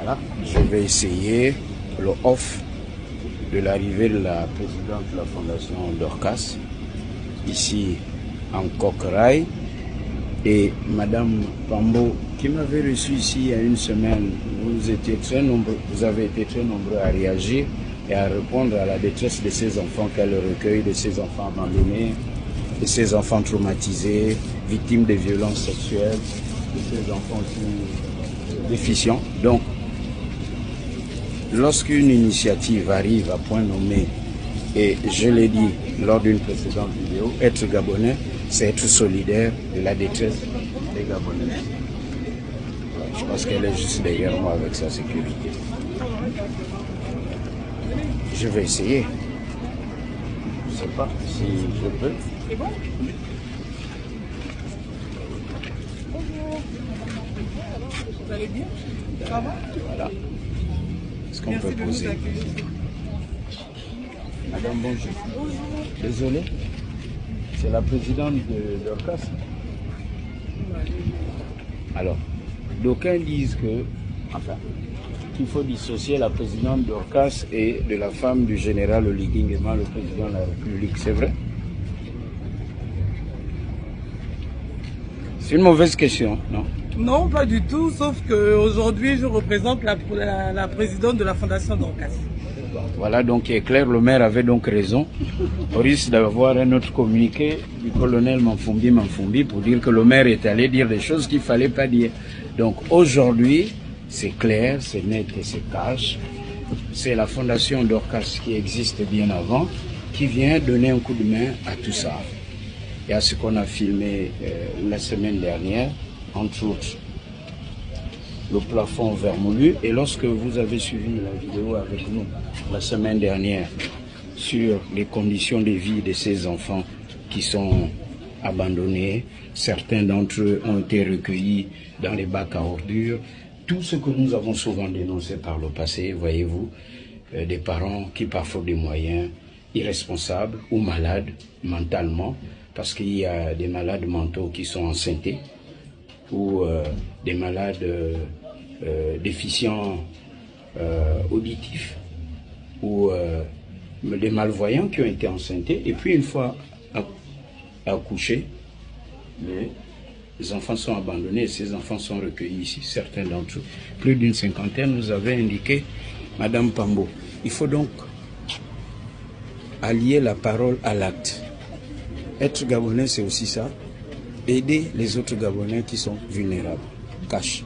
Voilà, je vais essayer le off de l'arrivée de la présidente de la fondation Dorcas, ici en Coquerail, et Madame Pambo, qui m'avait reçu ici il y a une semaine. Vous avez été très nombreux à réagir et à répondre à la détresse de ces enfants qu'elle recueille, de ces enfants abandonnés, de ces enfants traumatisés, victimes de violences sexuelles, de ces enfants aussi déficients. Donc, lorsqu'une initiative arrive à point nommé, et je l'ai dit lors d'une précédente vidéo, être gabonais, c'est être solidaire de la détresse des Gabonais. Je pense qu'elle est juste derrière moi avec sa sécurité. Je vais essayer. Je ne sais pas si je peux. C'est bon? Vous allez bien? Ça va? Voilà. Est-ce qu'on peut poser? Madame, bonjour. Bonjour. Désolé. C'est la présidente de Dorcas. Alors, d'aucuns disent que, enfin, qu'il faut dissocier la présidente Dorcas et de la femme du général Oligui Nguema, le président de la République. C'est vrai? C'est une mauvaise question, non? Non, pas du tout, sauf qu'aujourd'hui, je représente la présidente de la fondation Dorcas. Voilà, donc il est clair, le maire avait donc raison. On risque d'avoir un autre communiqué du colonel Manfumbi pour dire que le maire est allé dire des choses qu'il ne fallait pas dire. Donc aujourd'hui, c'est clair, c'est net et c'est cash. C'est la fondation Dorcas qui existe bien avant, qui vient donner un coup de main à tout ça. Et à ce qu'on a filmé la semaine dernière, entre autres, le plafond vermoulu. Et lorsque vous avez suivi la vidéo avec nous la semaine dernière sur les conditions de vie de ces enfants qui sont abandonnés, certains d'entre eux ont été recueillis dans les bacs à ordures, tout ce que nous avons souvent dénoncé par le passé, voyez-vous, des parents qui parfois des moyens irresponsables ou malades mentalement, parce qu'il y a des malades mentaux qui sont enceintés, ou des malades déficients auditifs, ou des malvoyants qui ont été enceintés, et puis une fois accouchés, les enfants sont abandonnés et ces enfants sont recueillis ici, certains d'entre eux. Plus d'une cinquantaine nous avait indiqué Madame Pambo. Il faut donc allier la parole à l'acte. Être gabonais, c'est aussi ça. Aider les autres Gabonais qui sont vulnérables. Cash.